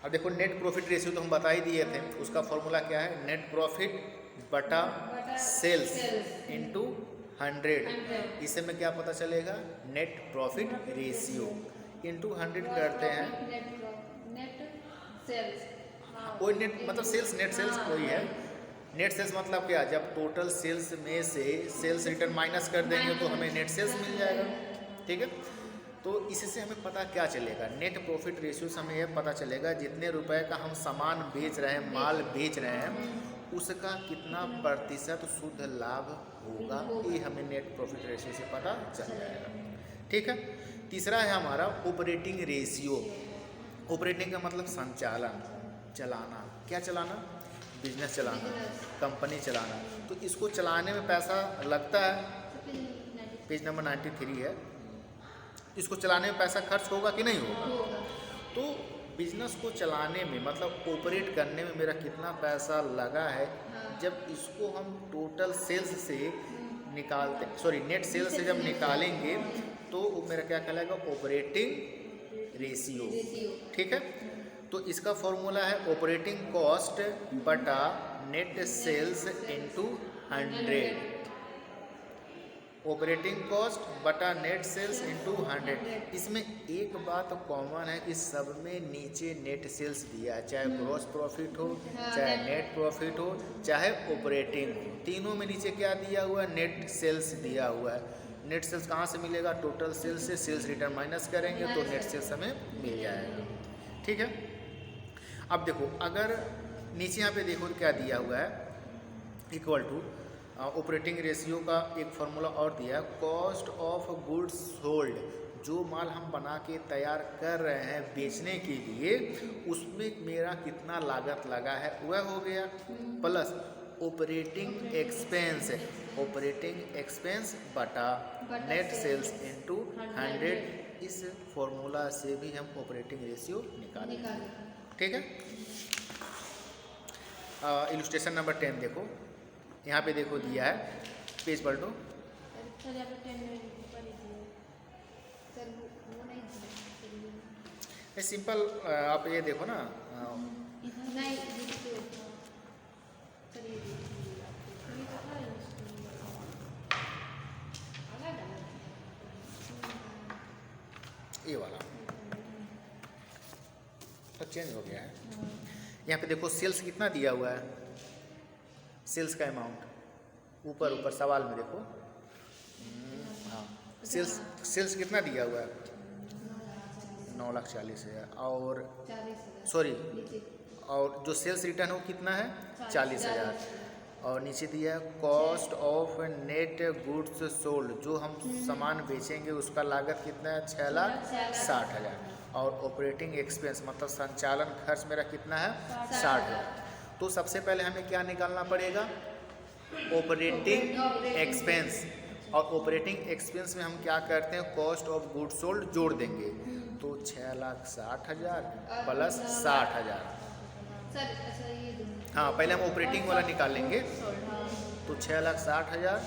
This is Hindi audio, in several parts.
अब देखो नेट प्रॉफिट रेशियो तो हम बता ही दिए थे, उसका फॉर्मूला क्या है, नेट प्रॉफिट बटा सेल्स इंटू 100। इससे में क्या पता चलेगा, नेट प्रॉफिट रेशियो इंटू 100 करते हैं, नेट सेल्स, वही नेट मतलब सेल्स, नेट सेल्स वही है। नेट सेल्स मतलब क्या, जब टोटल सेल्स में से सेल्स रिटर्न माइनस कर देंगे तो हमें नेट सेल्स मिल जाएगा। ठीक है, तो इससे हमें पता क्या चलेगा, नेट प्रॉफिट रेशियो से हमें यह पता चलेगा जितने रुपए का हम सामान बेच रहे हैं, माल बेच रहे हैं, उसका कितना प्रतिशत शुद्ध लाभ होगा, ये हमें नेट प्रॉफिट रेशियो से पता चल जाएगा। ठीक है, तीसरा है हमारा ऑपरेटिंग रेशियो। ऑपरेटिंग का मतलब संचालन, चलाना, क्या चलाना, बिजनेस चलाना, कंपनी चलाना। तो इसको चलाने में पैसा लगता है, पेज नंबर 93 है। इसको चलाने में पैसा खर्च होगा कि नहीं होगा, तो बिजनेस को चलाने में मतलब ऑपरेट करने में मेरा कितना पैसा लगा है, जब इसको हम टोटल सेल्स से निकालते, सॉरी नेट सेल्स से जब निकालेंगे तो वो मेरा क्या कहलाएगा, ऑपरेटिंग रेशियो। ठीक है, तो इसका फॉर्मूला है ऑपरेटिंग कॉस्ट बटा net sales into 100। Operating cost बटा नेट सेल्स इंटू 100। इसमें एक बात कॉमन है कि सब में नीचे नेट सेल्स दिया है, चाहे ग्रॉस प्रॉफिट हो, चाहे नेट प्रॉफिट हो, चाहे ऑपरेटिंग हो, तीनों में नीचे क्या दिया हुआ है, नेट सेल्स दिया हुआ है। नेट सेल्स कहाँ से मिलेगा, टोटल सेल्स से सेल्स रिटर्न माइनस करेंगे तो नेट सेल्स हमें मिल जाएगा। ठीक है, अब देखो अगर नीचे यहाँ पे देखो क्या दिया हुआ है, इक्वल टू ऑपरेटिंग रेशियो का एक फार्मूला और दिया है, कॉस्ट ऑफ गुड्स सोल्ड, जो माल हम बना के तैयार कर रहे हैं बेचने के लिए, उसमें मेरा कितना लागत लगा है वह हो गया, plus operating expense, operating expense बटा नेट सेल्स इंटू 100। इस फॉर्मूला से भी हम ऑपरेटिंग रेशियो निकालेंगे। ठीक है, इलस्ट्रेशन नंबर 10 देखो, यहाँ पे देखो दिया है, पेज पलटो। सिंपल आप ये देखो ना, ये वाला तो चेंज हो गया है। यहाँ पे देखो सेल्स कितना दिया हुआ है, सेल्स का अमाउंट ऊपर सवाल में देखो, हाँ सेल्स कितना दिया हुआ है, 9,40,000, और सॉरी, और जो सेल्स रिटर्न हो कितना है, 40,000, और नीचे दिया है cost of net goods sold, जो हम सामान बेचेंगे उसका लागत कितना है, 6,60,000, और ऑपरेटिंग एक्सपेंस मतलब संचालन खर्च मेरा कितना है, 60,000। तो सबसे पहले हमें क्या निकालना पड़ेगा, ऑपरेटिंग एक्सपेंस, और ऑपरेटिंग एक्सपेंस में हम क्या करते हैं, कॉस्ट ऑफ गुड्स सोल्ड जोड़ देंगे, तो 6,60,000 प्लस 60,000। हाँ पहले हम ऑपरेटिंग वाला निकालेंगे, तो 6,60,000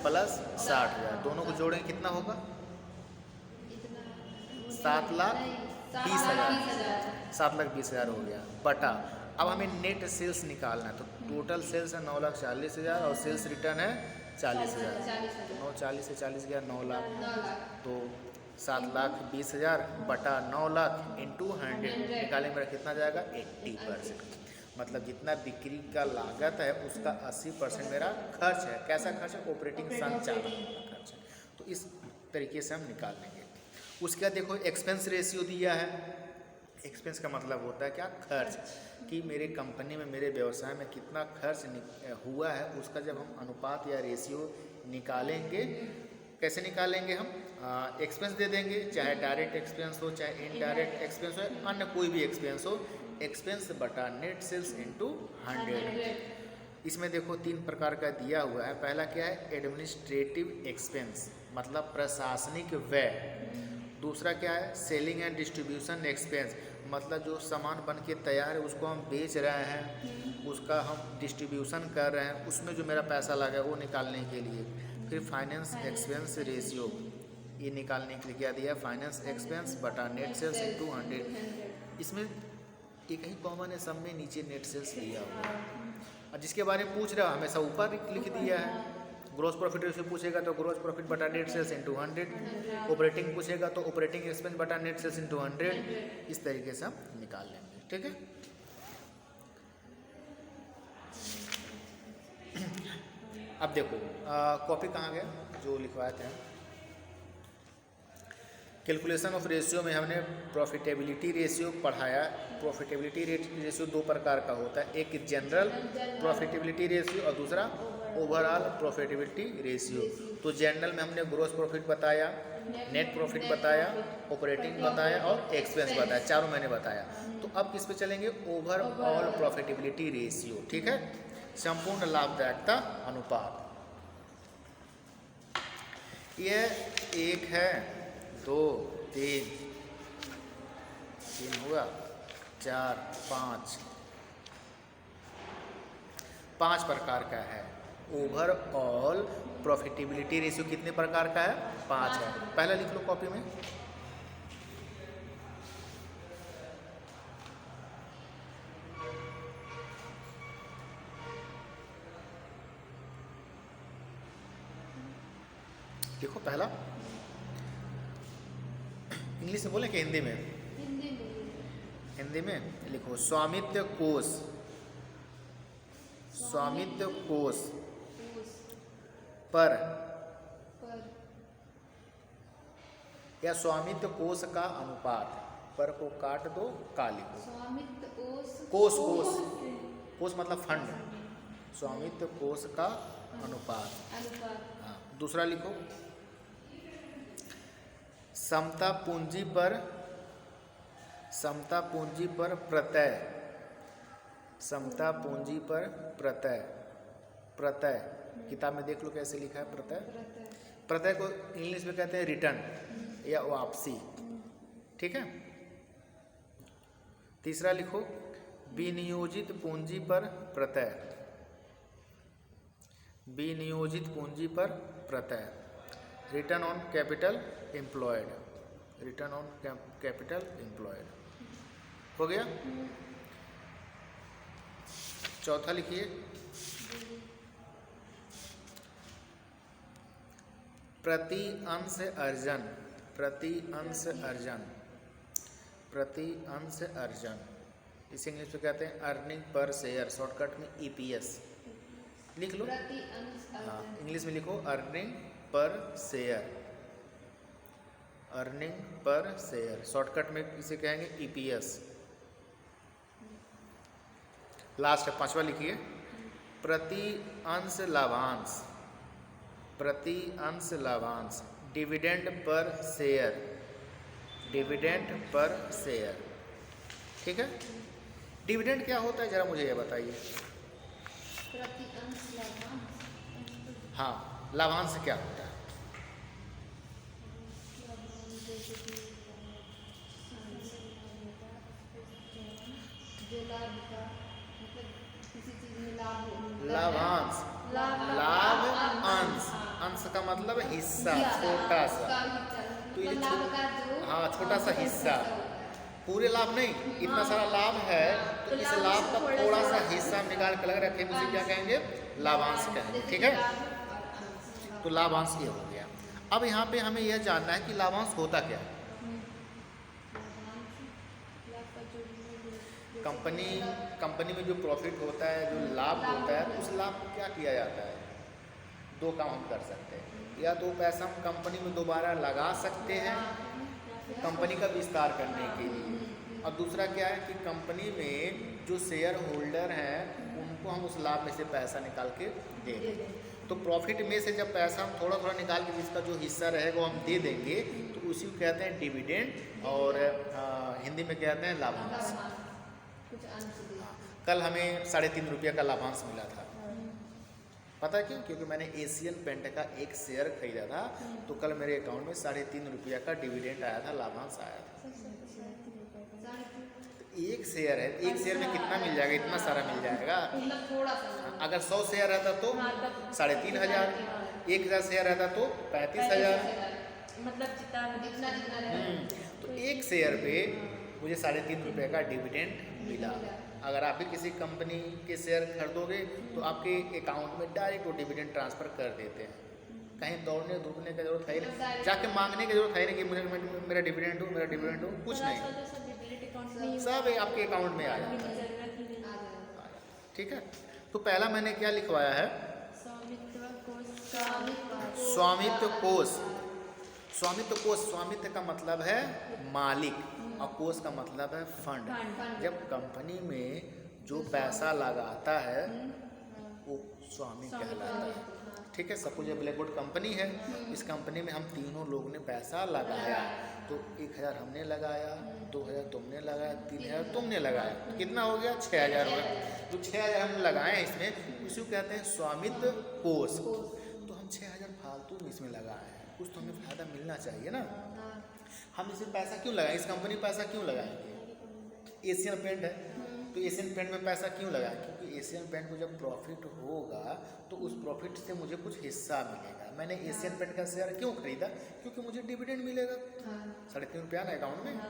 प्लस 60,000, दोनों को जोड़ेंगे कितना होगा, 7,20,000, 7,20,000 हो गया, बटा अब हमें नेट सेल्स निकालना है, तो टोटल सेल्स है 9,40,000 और सेल्स रिटर्न है 40,000, तो 9,40 से 40 गया 9 लाख, तो 7,20,000 बटा 9 लाख इंटू 100 निकाले मेरा कितना जाएगा, 80%। मतलब जितना बिक्री का लागत है उसका 80% मेरा खर्च है। कैसा खर्च है, ऑपरेटिंग संचालन का खर्च है। तो इस तरीके से हम निकाल लेंगे। उसके बाद देखो एक्सपेंस रेशियो दिया है। एक्सपेंस का मतलब होता है क्या, खर्च, कि मेरे कंपनी में मेरे व्यवसाय में कितना खर्च हुआ है, उसका जब हम अनुपात या रेशियो निकालेंगे, कैसे निकालेंगे हम, एक्सपेंस दे देंगे, चाहे डायरेक्ट एक्सपेंस हो चाहे इनडायरेक्ट एक्सपेंस हो, अन्य कोई भी एक्सपेंस हो, एक्सपेंस बटा नेट सेल्स इंटू 100। इसमें देखो 3 प्रकार का दिया हुआ है। पहला क्या है, एडमिनिस्ट्रेटिव एक्सपेंस मतलब प्रशासनिक व्यय। दूसरा क्या है, सेलिंग एंड डिस्ट्रीब्यूशन एक्सपेंस मतलब जो सामान बन के तैयार है उसको हम बेच रहे हैं, उसका हम डिस्ट्रीब्यूशन कर रहे हैं, उसमें जो मेरा पैसा लगा है वो निकालने के लिए। फिर फाइनेंस एक्सपेंस रेशियो, ये निकालने के लिए क्या दिया, फाइनेंस एक्सपेंस बटा नेट सेल्स इंटू 100। इसमें एक ही कॉमन है, सब में नीचे नेट सेल्स दिया हुआ है। और जिसके बारे में पूछ रहा है हमेशा ऊपर लिख दिया है। ग्रोस प्रॉफिट रेशियो पूछेगा तो ग्रोस प्रॉफिट बटा नेट सेल्स इंटू 100, ऑपरेटिंग पूछेगा तो ऑपरेटिंग एक्सपेंस बटा नेट सेल्स इंटू 100। इस तरीके से हम निकाल लेंगे, ठीक है। अब देखो कॉपी कहाँ गया जो लिखवाए थे। कैलकुलेशन ऑफ रेशियो में हमने प्रॉफिटेबिलिटी रेशियो पढ़ाया। प्रॉफिटेबिलिटी रेशियो दो प्रकार का होता है, एक जनरल प्रॉफिटेबिलिटी रेशियो और दूसरा ओवरऑल प्रॉफिटेबिलिटी रेशियो। तो जनरल में हमने ग्रोस प्रॉफिट बताया, नेट प्रॉफिट बताया, ऑपरेटिंग बताया और एक्सपेंस बताया, चारों मैंने बताया। तो अब किस पे चलेंगे, ओवरऑल प्रॉफिटेबिलिटी रेशियो, ठीक है, संपूर्ण लाभदायकता अनुपात। यह 1 है, 2, 3 हुआ, 4, 5 प्रकार का है। ओवरऑल प्रॉफिटेबिलिटी रेशियो कितने प्रकार का है, 5 है। पहला लिख लो कॉपी में। देखो पहला इंग्लिश में बोले कि हिंदी में? हिंदी में लिखो स्वामित्व कोष। स्वामित्व कोष पर या स्वामित्व कोष का अनुपात, पर को काट दो, का लिखो। कोष कोष कोष मतलब फंड। स्वामित्व कोष का अनुपात। हाँ, दूसरा लिखो समता पूंजी पर प्रत्यय। समता पूंजी पर प्रत्यय किताब में देख लो कैसे लिखा है प्रत्यय। प्रत्यय को इंग्लिश में कहते हैं रिटर्न या वापसी, ठीक है। तीसरा लिखो विनियोजित पूंजी पर प्रत्यय। विनियोजित पूंजी पर प्रत्यय, return on capital employed. Return on capital employed हो गया। चौथा लिखिए प्रति अंश अर्जन। प्रति अंश अर्जन। प्रति अंश अर्जन इसे इंग्लिश में कहते हैं अर्निंग पर शेयर, शॉर्टकट में EPS लिख लो। हाँ, इंग्लिश में लिखो earning per share. Earning per share, shortcut में इसे कहेंगे EPS। लास्ट है पांचवा लिखिए प्रति अंश लाभांश। प्रति अंश लाभांश, dividend per share. Dividend per share, ठीक है। डिविडेंड क्या होता है जरा मुझे ये बताइए। प्रति अंश लाभांश। हाँ, लाभांश क्या होता है? जो लाभ का मतलब किसी चीज में लाभ हो। लाभांश, लाभ अंश। अंश का मतलब हिस्सा, छोटा सा। तो ये हाँ छोटा सा हिस्सा, पूरे लाभ नहीं। इतना सारा लाभ है तो इस लाभ का थोड़ा सा हिस्सा हम निकाल के अलग रखेंगे, उसे क्या कहेंगे, लाभांश कहेंगे, ठीक है। तो लाभांश ये हो गया। अब यहाँ पे हमें यह जानना है कि लाभांश होता क्या है। कंपनी में जो प्रॉफिट होता है, जो लाभ होता है, उस लाभ को क्या किया जाता है। दो काम हम कर सकते हैं, या तो पैसा हम कंपनी में दोबारा लगा सकते हैं कंपनी का विस्तार करने के लिए, और दूसरा क्या है कि कंपनी में जो शेयर होल्डर हैं उनको हम उस लाभ में से पैसा निकाल के दे देंगे। तो प्रॉफिट में से जब पैसा हम थोड़ा थोड़ा निकाल के जिसका जो हिस्सा रहेगा वो हम दे देंगे, तो उसी को कहते हैं डिविडेंड, और हिंदी में कहते हैं लाभांश। कल हमें 3.5 रुपये का लाभांश मिला था, पता है क्यों? क्योंकि मैंने एशियन पेंट का एक शेयर खरीदा था, तो कल मेरे अकाउंट में 3.5 रुपये का डिविडेंड आया था, लाभांश आया था। तो एक शेयर है, एक शेयर में कितना मिल जाएगा, इतना सारा मिल जाएगा। अगर 100 शेयर रहता तो 3,500, 1,000 शेयर रहता तो 35,000, मतलब जितना तो एक शेयर पे मुझे 3.5 रुपये का डिविडेंड मिला। अगर आप भी किसी कंपनी के शेयर खरीदोगे तो आपके अकाउंट में डायरेक्ट वो डिविडेंड ट्रांसफ़र कर देते हैं, कहीं दौड़ने धूपने की जरूरत है ही नहीं, जाके मांगने की जरूरत है नहीं कि मुझे मेरा डिविडेंड हो, मेरा डिविडेंड हो, कुछ नहीं, सब आपके अकाउंट में आ जाता है। ठीक है, तो पहला मैंने क्या लिखवाया है, स्वामित्व कोष। स्वामित्व कोष, स्वामित्व का मतलब है मालिक और कोष का मतलब है फंड। जब कंपनी में जो पैसा लगाता है वो स्वामी कहलाता है। ठीक है, सपोज ये ब्लैकबोर्ड कंपनी है, इस कंपनी में हम तीनों लोग ने पैसा लगाया, तो 1000 हमने लगाया, 2000 तुमने लगाया, 3000 तुमने लगाया, तो कितना हो गया, 6000 हो गया। जो 6000 हम लगाए हैं इसमें, उसी को कहते हैं स्वामित्व कोष। तो हम 6000 फालतू में इसमें लगाए हैं, कुछ तो हमें फ़ायदा मिलना चाहिए ना। हम इसमें पैसा क्यों लगाएं, इस कंपनी में पैसा क्यों लगाएंगे, एशियन पेंट है तो एशियन पेंट में पैसा क्यों लगाएं, क्योंकि एशियन पेंट को जब प्रॉफिट होगा तो उस प्रॉफिट से मुझे कुछ हिस्सा मिलेगा। मैंने एशियन पेंट का शेयर क्यों खरीदा, क्योंकि मुझे डिविडेंड मिलेगा। 3.5 रुपया ना अकाउंट में आ गया।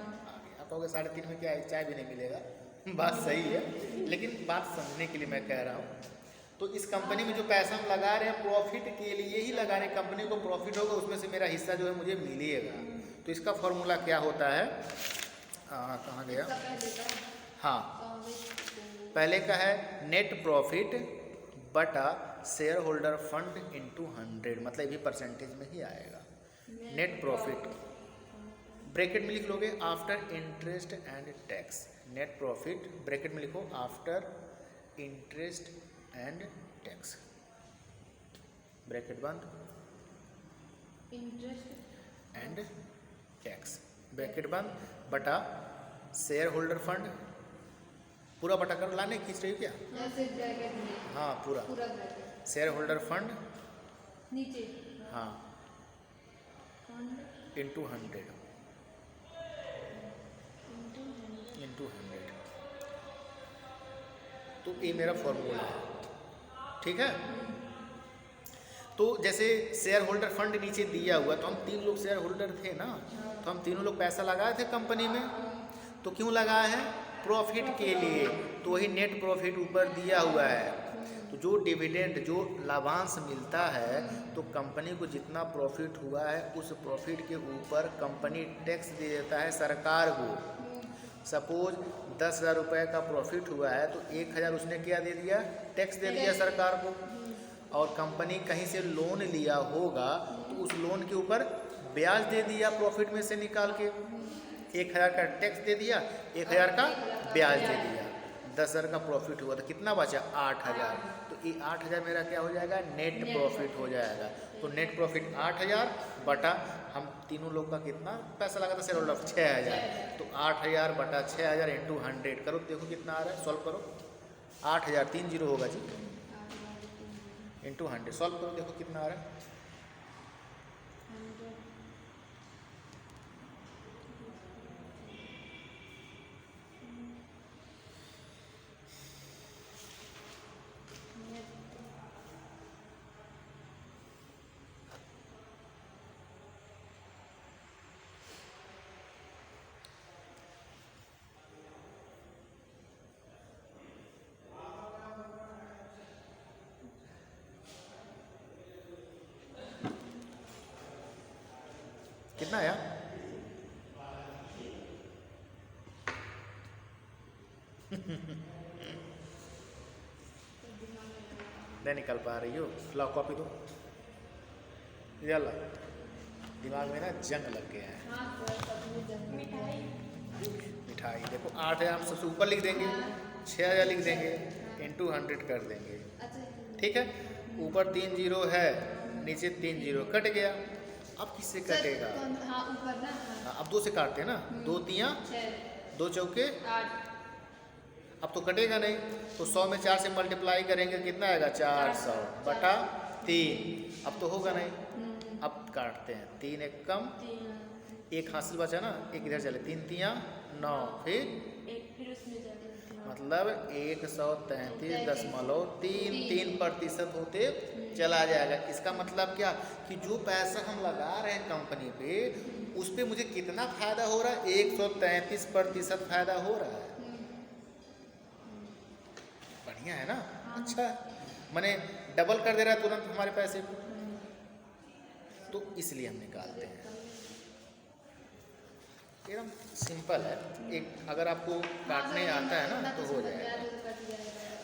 आप कहोगे 3.5 में क्या है, चाय भी नहीं मिलेगा, बात सही है, लेकिन बात समझने के लिए मैं कह रहा हूँ। तो इस कंपनी में जो पैसा हम लगा रहे हैं प्रॉफिट के लिए ही लगा रहे हैं, कंपनी को प्रॉफिट होगा उसमें से मेरा हिस्सा जो है मुझे मिलेगा। तो इसका फॉर्मूला क्या होता है, कहाँ गया, हाँ, पहले का है नेट प्रॉफिट बटा शेयर होल्डर फंड इंटू 100, मतलब भी परसेंटेज में ही आएगा। नेट प्रॉफिट ब्रैकेट में लिख लोगे after interest and tax, net profit bracket में लिखो after interest and tax, bracket बंद, इंटरेस्ट एंड टैक्स ब्रैकेट बंद, बटा शेयर होल्डर फंड, पूरा बटा कर लाने खींच रही हो क्या, ऐसे ब्रैकेट में, हाँ पूरा ब्रैकेट शेयर होल्डर फंड, नीचे, हाँ, फंड इंटू 100, इंटू 100। तो ये मेरा फॉर्मूला है। ठीक है, तो जैसे शेयर होल्डर फंड नीचे दिया हुआ, तो हम 3 लोग शेयर होल्डर थे ना, तो हम तीनों लोग पैसा लगाए थे कंपनी में, तो क्यों लगाए हैं, प्रॉफिट के लिए, तो वही नेट प्रॉफिट ऊपर दिया हुआ है। तो जो डिविडेंड, जो लाभांश मिलता है, तो कंपनी को जितना प्रॉफिट हुआ है उस प्रॉफिट के ऊपर कंपनी टैक्स दे देता है सरकार को। सपोज 10,000 रुपये का प्रॉफिट हुआ है तो 1000 उसने क्या दे दिया, टैक्स दे दिया सरकार को। और कंपनी कहीं से लोन लिया होगा तो उस लोन के ऊपर ब्याज दे दिया प्रॉफिट में से निकाल के, 1000 का टैक्स दे दिया, 1000 का ब्याज दे दिया। 10,000 का प्रॉफिट हुआ तो कितना बचा, 8000। तो ये 8000 मेरा क्या हो जाएगा, नेट प्रॉफिट हो जाएगा। तो नेट प्रॉफिट 8000 बटा हम तीनों लोग का कितना पैसा लगा था शेयर होल्डर, 6000। तो 8000 बटा 6000 इंटू 100 करो, देखो कितना आ रहा है, सॉल्व करो। 8000 3 0 होगा जी, इंटू 100 सॉल्व करो, देखो कितना आ रहा है। कितना आया, नहीं निकल पा रही हो, लाओ कॉपी दो, यल्ला दिमाग में ना जंग लग गया है। मिठाई देखो 8000 हम सबसे ऊपर लिख देंगे, 6000 लिख देंगे, इंटू 100 कर देंगे। ठीक है, ऊपर 3 0 है, नीचे 3 0 कट गया। अब किससे कटेगा, हाँ ऊपर ना, अब 2 से काटते हैं ना, 2 3 2 चौके 8, अब तो कटेगा नहीं, तो 100 में 4 से मल्टीप्लाई करेंगे कितना आएगा, 400 बटा 3। अब तो होगा नहीं, अब काटते हैं, 3 1 कम, 1 हासिल बचा ना, 1 इधर चले, 3 3 9, फिर उसमें जाके मतलब 133.33% होते चला जाएगा। इसका मतलब क्या कि जो पैसा हम लगा रहे हैं कंपनी पे उस पे मुझे कितना फायदा हो रहा है, 133% फायदा हो रहा है। बढ़िया है ना। अच्छा, मैंने डबल कर दे रहा है तुरंत हमारे पैसे को, तो इसलिए हम निकालते हैं। एकदम सिंपल है। एक अगर आपको काटने आता है ना तो हो जाएगा।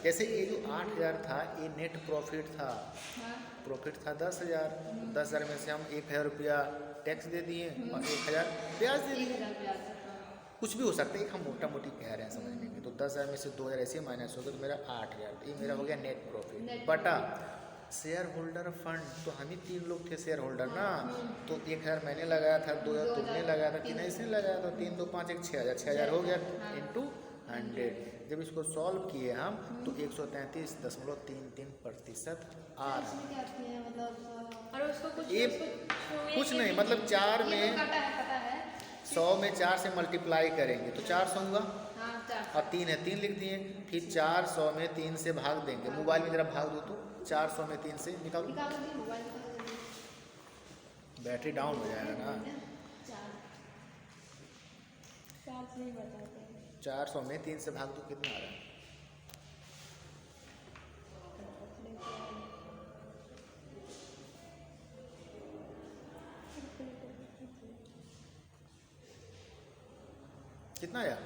जैसे ये जो 8,000 था ये नेट प्रॉफिट था, प्रॉफिट था 10,000, 10,000 में से हम 1,000 रुपया टैक्स दे दिए और 1,000 ब्याज दे दिए। कुछ भी हो सकता है, एक हम मोटा मोटी कह रहे हैं समझने में। तो 10,000 में से 2,000 ऐसे माइनस हो गया तो मेरा 8,000, ये मेरा हो गया नेट प्रॉफिट बटा शेयर होल्डर फंड। तो हम ही 3 लोग थे शेयर होल्डर ना, तो 1,000 मैंने लगाया था, 2,000 तुमने लगाया था, 3 इसने लगाया था, 3 2 5 1 6,000, 6,000 हो गया इंटू 100। जब इसको सॉल्व किए हम तो 133.33% आ रहा है। और उसको कुछ ये कुछ नहीं, मतलब 4 में पता है 100 में 4 से मल्टीप्लाई करेंगे तो 400 हुआ, हाँ 4 और 3 है 3 लिख दिए, फिर 400 में 3 से भाग देंगे। मोबाइल में जरा भाग दो तो 400 में 3 से निकालो, बैटरी डाउन हो जाएगा ना। 400 में 3 से भाग दो, कितना आ रहा है? कितना आया?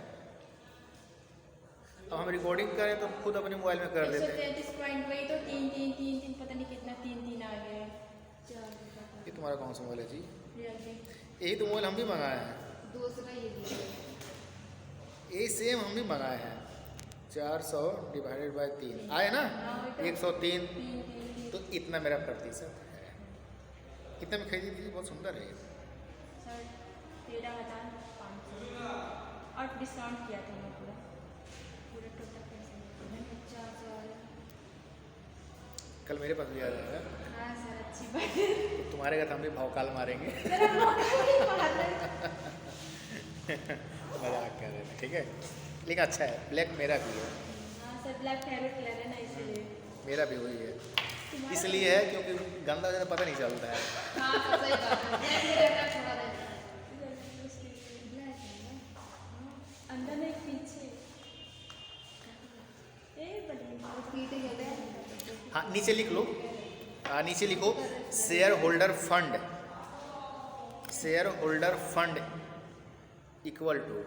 अब हम रिकॉर्डिंग करें तो खुद अपने मोबाइल में कर देते हैं। 133 वही तो 3 3 3 3 पता नहीं कितना 3 3 आ गया। ये तुम्हारा कौन सा मोबाइल है जी? यही तो मोबाइल हम भी मंगाए हैं, दूसरा ये भी यही सेम हम भी मंगाए हैं। 400 डिवाइडेड बाय 3 आए ना, 103। तो इतना मेरा प्रतिशत है। कितना में खरीदी थी? बहुत सुंदर है ये। 13,500 और डिस्काउंट किया था मैं पूरा टोटल पैसा। कल मेरे पास भी आ जाएगा। हाँ सर, अच्छी बात है। तो तुम्हारे घर हम भी भौकाल मारेंगे। मजाक कर रहे थे, ठीक है, लेकिन अच्छा है। ब्लैक मेरा भी है। हाँ सर, ब्लैक फेवरेट कलर है ना, इसीलिए। मेरा भी वही है, इसलिए है क्योंकि गंदा ज़्यादा पता नहीं चलता है। हाँ सर, सही बात है। ब्लैक में रहता है, थोड़ा रहता है। ब्लैक है ना? अंदर नहीं, पीछे। पीछे हो गया। हाँ, नीचे लिख लो। नीचे लिखो shareholder fund, shareholder fund equal to,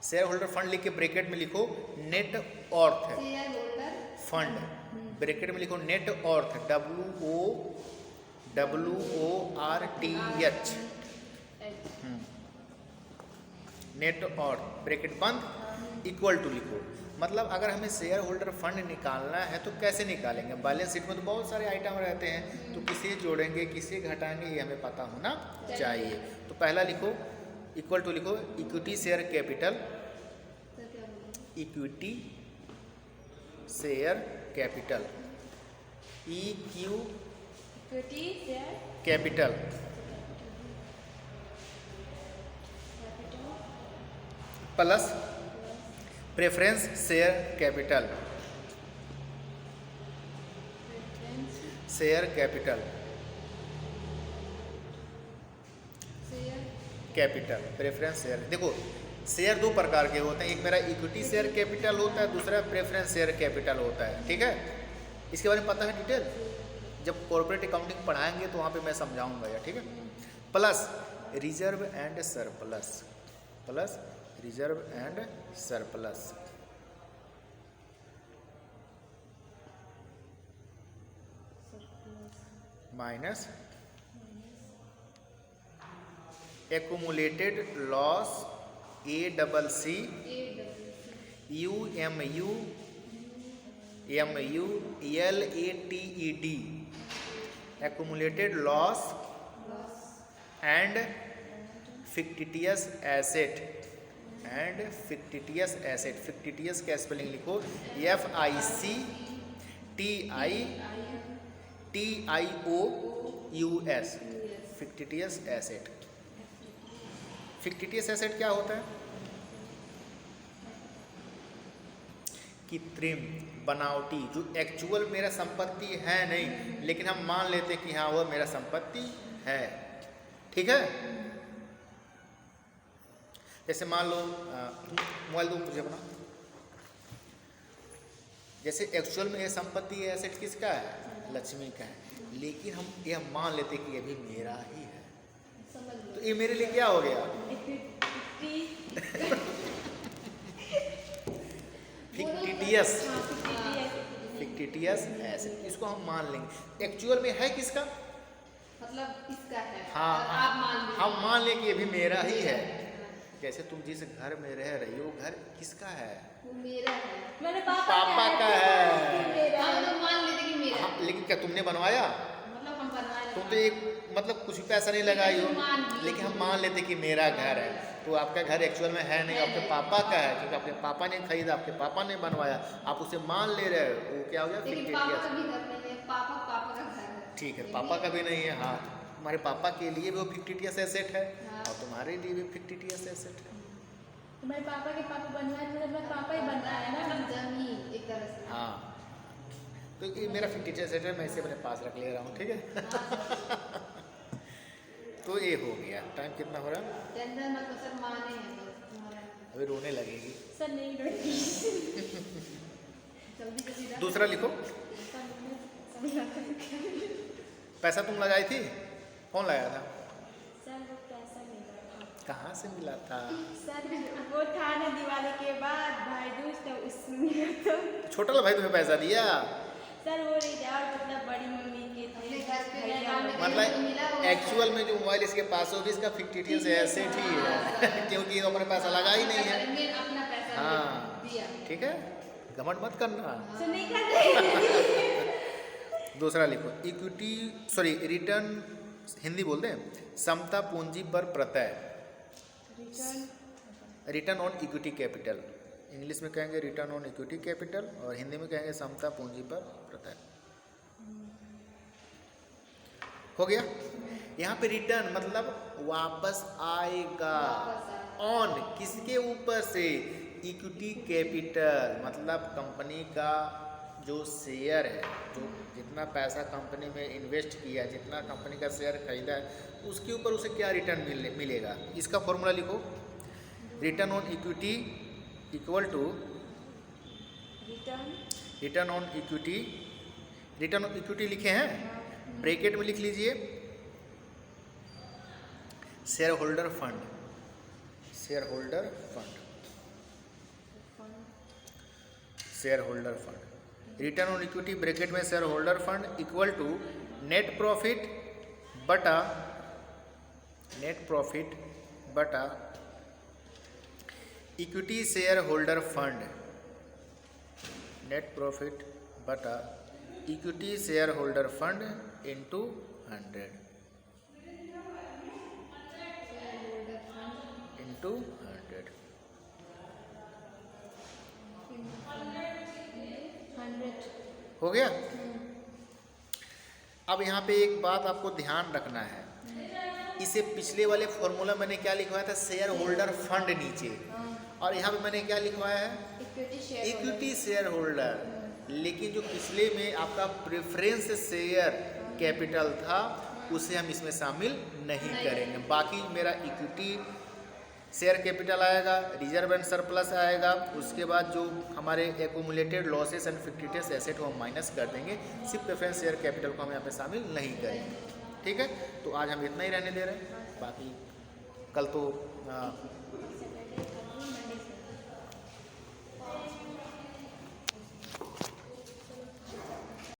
shareholder fund लिख के ब्रैकेट में लिखो net worth shareholder fund, bracket में लिखो net worth, WORTH, net worth bracket बंद, इक्वल टू लिखो। मतलब अगर हमें शेयर होल्डर फंड निकालना है तो कैसे निकालेंगे? बैलेंस शीट में तो बहुत सारे आइटम रहते हैं, तो किसे जोड़ेंगे किसे घटाएंगे ये हमें पता होना चाहिए। तो पहला लिखो इक्वल टू लिखो equity share capital, equity share capital, equity share capital plus preference share capital, share capital, capital preference share. देखो शेयर 2 प्रकार के होते हैं, एक मेरा इक्विटी शेयर कैपिटल होता है, दूसरा प्रेफरेंस शेयर कैपिटल होता है, ठीक है। इसके बारे में पता है डिटेल, जब कॉर्पोरेट अकाउंटिंग पढ़ाएंगे तो वहाँ पे मैं समझाऊंगा यार, ठीक है। Plus reserve and surplus, plus reserve and surplus, minus accumulated loss ACC UMULATED, accumulated loss and fictitious asset, and fictitious asset. Fictitious का स्पेलिंग लिखो FICTIOUS, fictitious asset. Fictitious asset क्या होता है? कृत्रिम, बनावटी, जो एक्चुअल मेरा संपत्ति है नहीं, लेकिन हम मान लेते कि हाँ वह मेरा संपत्ति है, ठीक है। जैसे मान लो मोबाइल दो मुझे अपना। जैसे एक्चुअल में ये संपत्ति है, एसेट किसका है? लक्ष्मी का है, लेकिन हम यह मान लेते कि ये भी मेरा ही है, समझ लो। तो ये मेरे लिए क्या हो गया? फिक्टिटियस, फिक्टिटियस एसेट, इसको हम मान लेंगे। एक्चुअल में है किसका? मतलब इसका है। हाँ, और आप मान लीजिए। हम मान लें कि ये भी मेरा ही है। जैसे तुम जिस घर में रह रही हो, घर किसका है? वो मेरा है। मेरे पापा का है। हम लोग मान लेते कि मेरा है। लेकिन क्या तुमने बनवाया? मतलब हम बनवाए तुम तो एक मतलब कुछ भी पैसा नहीं लगाई हो, लेकिन हम मान लेते कि मेरा घर है। तो आपका घर एक्चुअल में है नहीं, आपके पापा का है, क्योंकि आपके पापा ने खरीदा, आपके पापा ने बनवाया, आप उसे मान ले रहे हो, वो क्या हो गया? लेकिन पापा का भी घर नहीं है, पापा का घर है। ठीक है, पापा का भी नहीं है। हाँ, तुम्हारे पापा के लिए भी वो फिक्टिटियस एसेट है, हाँ। और तुम्हारे लिए भी फिक्टिटियस एसेट है। तुम्हारे पापा के पापा बनवाए, मतलब मेरा पापा ही बन रहा है ना। मतलब जमीन एक तरह से। हाँ, तो ये मेरा फिक्टिटियस एसेट है, मैं इसे अपने पास रख ले रहा हूँ, ठीक है। तो ये हो गया। टाइम कितना हो रहा है? टेंशन मत लो सर, माने हैं बस तुम्हारा। अभी रोने लगेगी। सर नहीं लड़की। जल्दी जल्दी रख। दूसरा लिखो। पैसा तुम लगाई थी? कौन लगाया था? सर वो पैसा मिला था। कहाँ से मिला था? सर वो था ना दिवाली के बाद भाई दूज, तो उसमें मिला था। छोटा वाला भाई तुम्हें पैसा दिया? सर वो रिजॉर्ट मतलब बड़ी मम्मी के अपने थे, घर पे भैया रहना लोग। में मिला मतलब होगा। एक्चुअल में जो मोबाइल इसके पास होगी, इसका फिक्टिटियस एसेट ही है, क्योंकि अपने पैसा लगा ही नहीं है। मैंने अपना पैसा हाँ। दिया। ठीक है, घमंड मत करना। सर नहीं कर रहे। दूसरा लिखो, इक्विटी सॉरी रिटर्न, हिंदी बोलते हैं, समता पूंजी पर प्रत्यय। Return on equity capital, English में कहेंगे रिटर्न ऑन इक्विटी कैपिटल, और हिंदी में कहेंगे समता पूंजी पर प्रत्यय। हो गया। यहाँ पे रिटर्न मतलब वापस आएगा। ऑन किसके ऊपर से? इक्विटी कैपिटल, मतलब कंपनी का जो शेयर है, जो जितना पैसा कंपनी में इन्वेस्ट किया, जितना कंपनी का शेयर खरीदा है, उसके ऊपर उसे क्या रिटर्न मिलेगा। इसका फॉर्मूला लिखो। Return on equity equal to return on equity, return on equity लिखे हैं, ब्रैकेट में लिख लीजिए shareholder fund, shareholder fund, shareholder fund. Return on equity bracket में shareholder fund equal to net profit बटा equity shareholder fund, net profit बटा equity shareholder fund into 100 into 100। 100। हो गया। अब यहाँ पे एक बात आपको ध्यान रखना है, इसे पिछले वाले फॉर्मूला मैंने क्या लिखवाया था? शेयर होल्डर फंड नीचे, और यहाँ पे मैंने क्या लिखवाया है? Equity share holder. लेकिन जो पिछले में आपका प्रेफरेंस शेयर कैपिटल था, उसे हम इसमें शामिल नहीं करेंगे। बाकी मेरा इक्विटी शेयर कैपिटल आएगा, रिजर्व एंड सरप्लस आएगा, उसके बाद जो हमारे accumulated losses and fictitious asset को हम माइनस कर देंगे। सिर्फ प्रेफरेंस शेयर कैपिटल को हम यहाँ पे शामिल नहीं करेंगे। ठीक है, तो आज हम इतना ही रहने दे रहे हैं, बाकी कल तो